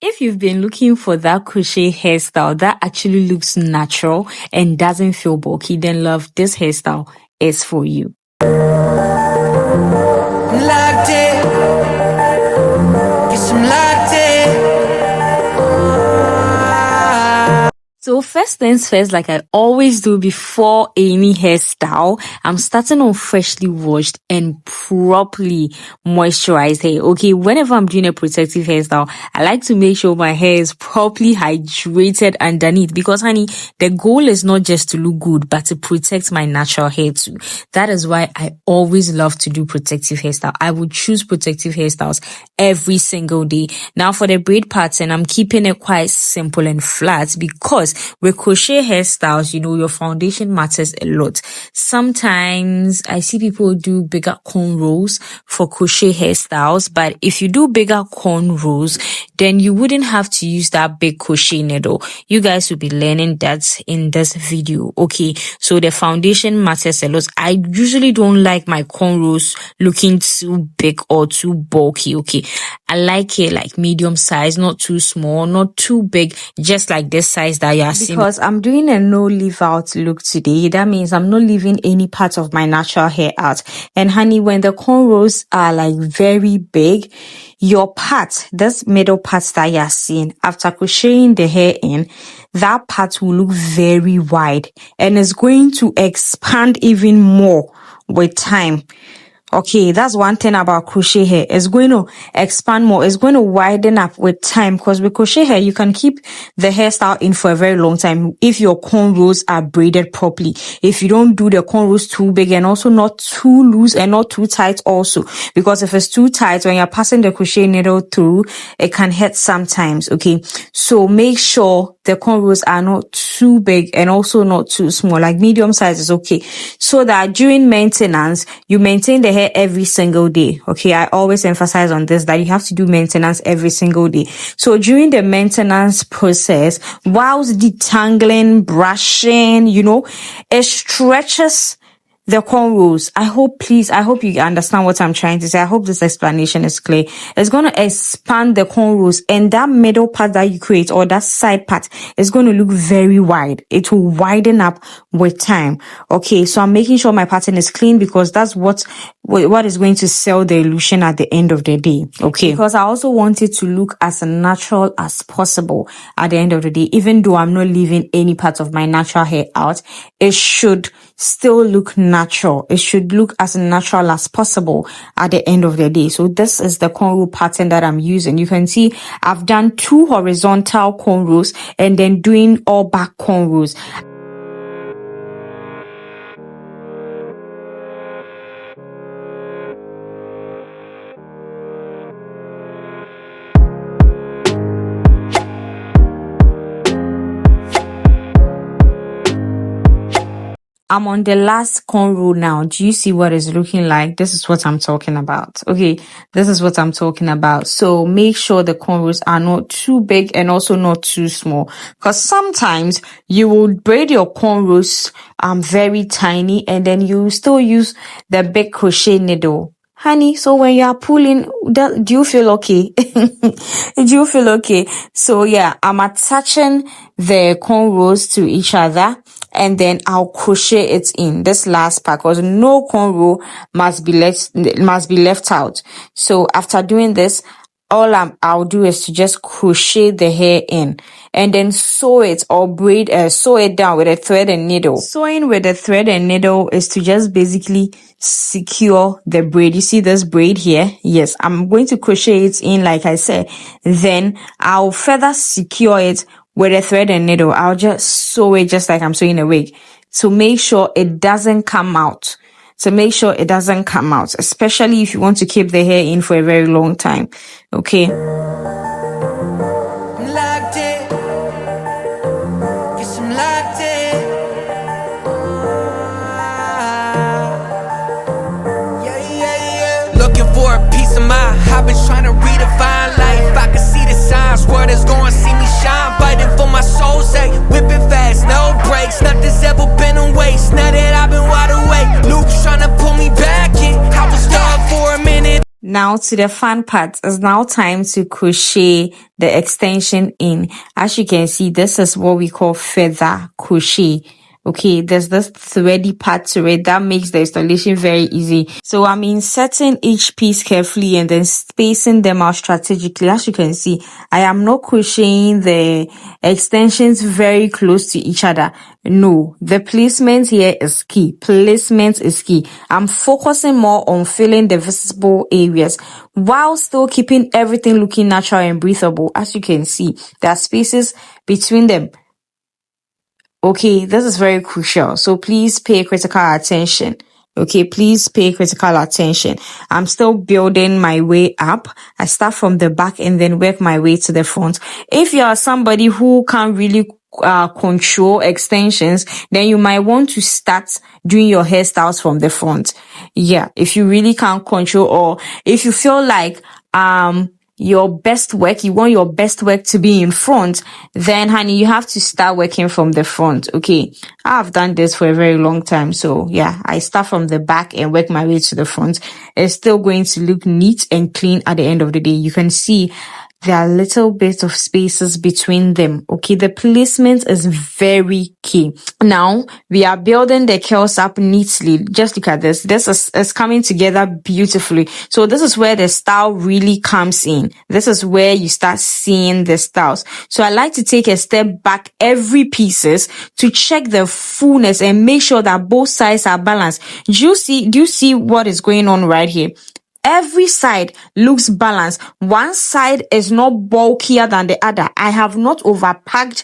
If you've been looking for that crochet hairstyle that actually looks natural and doesn't feel bulky, then love, this hairstyle is for you. Locked in. Guess I'm locked in. So first things first, like I always do before any hairstyle, I'm starting on freshly washed and properly moisturized hair. Okay, whenever I'm doing a protective hairstyle, I like to make sure my hair is properly hydrated underneath, because honey, the goal is not just to look good, but to protect my natural hair too. That is why I always love to do protective hairstyle. I would choose protective hairstyles every single day. Now for the braid pattern, I'm keeping it quite simple and flat, because with crochet hairstyles, you know, your foundation matters a lot. Sometimes I see people do bigger cornrows for crochet hairstyles, but if you do bigger cornrows, then you wouldn't have to use that big crochet needle. You guys will be learning that in this video. Okay, so the foundation matters a lot. I usually don't like my cornrows looking too big or too bulky. Okay, I like it like medium size, not too small, not too big, just like this size that you are seeing. Because I'm doing a no leave out look today, that means I'm not leaving any part of my natural hair out. And honey, when the cornrows are like very big, your part, this middle part that you're seeing, after crocheting the hair in, that part will look very wide and it's going to expand even more with time. Okay, that's one thing about crochet hair. It's going to expand more. It's going to widen up with time, because with crochet hair, you can keep the hairstyle in for a very long time if your cornrows are braided properly. If you don't do the cornrows too big and also not too loose and not too tight also. Because if it's too tight, when you're passing the crochet needle through, it can hurt sometimes, okay? So make sure the cornrows are not too big and also not too small. Like medium size is okay. So that during maintenance, you maintain the hair every single day. Okay, I always emphasize on this, that you have to do maintenance every single day. So during the maintenance process, whilst detangling, brushing, you know, it stretches the cornrows. I hope you understand what I'm trying to say. I hope this explanation is clear. It's going to expand the cornrows, and that middle part that you create, or that side part, is going to look very wide. It will widen up with time. Okay, so I'm making sure my pattern is clean, because that's what is going to sell the illusion at the end of the day. Okay, because I also want it to look as natural as possible at the end of the day. Even though I'm not leaving any part of my natural hair out, it should still look natural. It should look as natural as possible at the end of the day. So this is the cornrow pattern that I'm using. You can see I've done 2 horizontal cornrows and then doing all back cornrows. I'm on the last cornrow now. Do you see what it's looking like? This is what I'm talking about. Okay, this is what I'm talking about. So make sure the cornrows are not too big and also not too small, because sometimes you will braid your cornrows very tiny and then you still use the big crochet needle. Honey, so when you are pulling, do you feel okay? Do you feel okay? So yeah, I'm attaching the cornrows to each other, and then I'll crochet it in this last part, because no cornrow must be left out. So after doing this, all I'll do is to just crochet the hair in and then sew it or sew it down with a thread and needle. Sewing with a thread and needle is to just basically secure the braid. You see this braid here? Yes, I'm going to crochet it in like I said. Then I'll further secure it with a thread and needle. I'll just sew it just like I'm sewing a wig to make sure it doesn't come out. Especially if you want to keep the hair in for a very long time. Okay. Locked in. Guess I'm locked in. Yeah. Looking for a piece of mind. I've been trying to redefine life. I can see the signs. Word is going to see me shine. Fighting for my soul's sake. Whipping fast, no brakes. Nothing's ever been a waste. Now that I've been wide awake. Luke's trying to pull me back in. I was stuck for a minute. Now to the fun part. It's now time to crochet the extension in. As you can see, this is what we call feather crochet. Okay, there's this thready part to it that makes the installation very easy. So I'm inserting each piece carefully and then spacing them out strategically. As you can see, I am not crocheting the extensions very close to each other. No, the placement here is key. Placement is key. I'm focusing more on filling the visible areas while still keeping everything looking natural and breathable. As you can see, there are spaces between them. Okay, this is very crucial. So please pay critical attention. Okay, please pay critical attention. I'm still building my way up. I start from the back and then work my way to the front. If you are somebody who can't really control extensions, then you might want to start doing your hairstyles from the front. Yeah, if you really can't control, or if you feel like your best work, you want your best work to be in front, then honey, you have to start working from the front. Okay, I've done this for a very long time, so yeah, I start from the back and work my way to the front. It's still going to look neat and clean at the end of the day. You can see there are little bits of spaces between them. Okay, the placement is very key. Now we are building the curls up neatly. Just look at this. This is coming together beautifully. So this is where the style really comes in. This is where you start seeing the styles. So I like to take a step back every pieces to check the fullness and make sure that both sides are balanced. Do you see what is going on right here? Every side looks balanced. One side is not bulkier than the other. I have not overpacked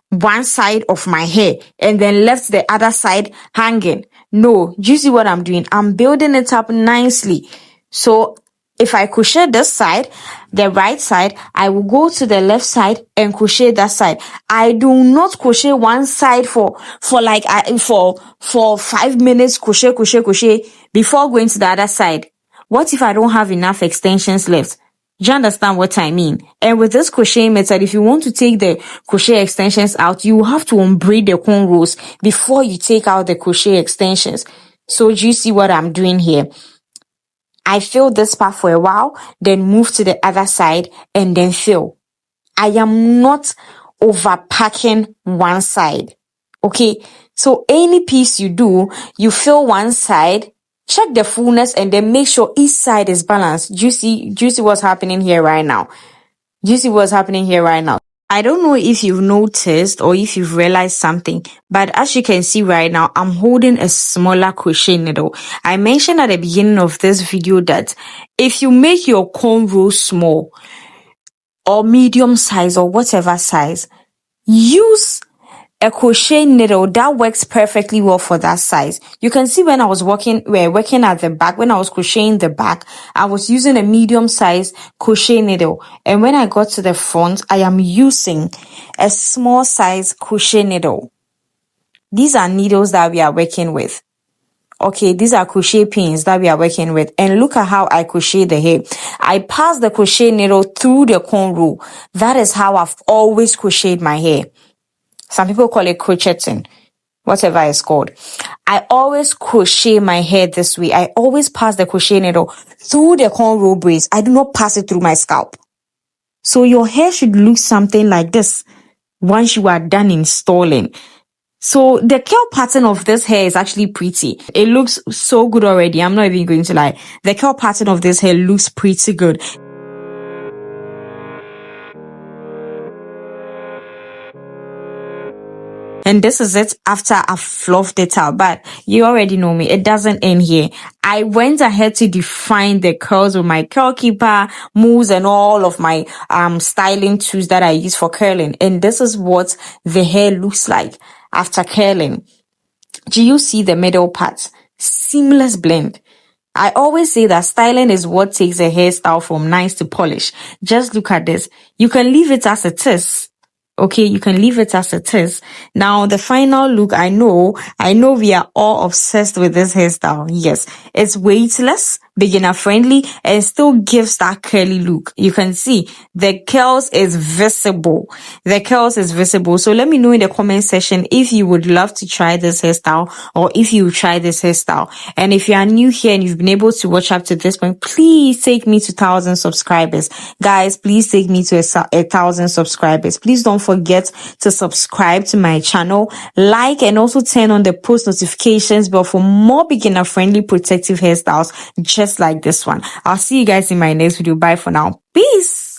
one side of my hair and then left the other side hanging. No, do you see what I'm doing? I'm building it up nicely. So if I crochet this side, the right side, I will go to the left side and crochet that side. I do not crochet one side for 5 minutes, crochet before going to the other side. What if I don't have enough extensions left? Do you understand what I mean? And with this crochet method, if you want to take the crochet extensions out, you have to unbraid the cornrows before you take out the crochet extensions. So do you see what I'm doing here? I fill this part for a while, then move to the other side and then fill. I am not overpacking one side. Okay, so any piece you do, you fill one side, check the fullness and then make sure each side is balanced. Do you see what's happening here right now? Do you see what's happening here right now? I don't know if you've noticed or if you've realized something, but as you can see right now, I'm holding a smaller crochet needle. I mentioned at the beginning of this video that if you make your cornrow small or medium size or whatever size, use a crochet needle that works perfectly well for that size. You can see when I was working at the back, when I was crocheting the back, I was using a medium size crochet needle. And when I got to the front, I am using a small size crochet needle. These are needles that we are working with. Okay, these are crochet pins that we are working with. And look at how I crochet the hair. I pass the crochet needle through the cornrow. That is how I've always crocheted my hair. Some people call it crocheting, whatever it's called. I always crochet my hair this way. I always pass the crochet needle through the cornrow braids. I do not pass it through my scalp. So your hair should look something like this once you are done installing. So the curl pattern of this hair is actually pretty. It looks so good already. I'm not even going to lie. The curl pattern of this hair looks pretty good. And this is it after I've fluffed it out. But you already know me. It doesn't end here. I went ahead to define the curls with my curl keeper, mousse, and all of my styling tools that I use for curling. And this is what the hair looks like after curling. Do you see the middle part? Seamless blend. I always say that styling is what takes a hairstyle from nice to polish. Just look at this. You can leave it as it is. Okay, you can leave it as it is. Now, the final look, I know we are all obsessed with this hairstyle. Yes, it's weightless, beginner friendly, and still gives that curly look. You can see the curls is visible. The curls is visible. So let me know in the comment section if you would love to try this hairstyle, or if you try this hairstyle. And if you are new here and you've been able to watch up to this point, please take me to 1,000 subscribers. Guys, please take me to 1,000 subscribers. Please don't forget to subscribe to my channel, like, and also turn on the post notifications bell for more beginner friendly protective hairstyles just like this one. I'll see you guys in my next video. Bye for now. Peace.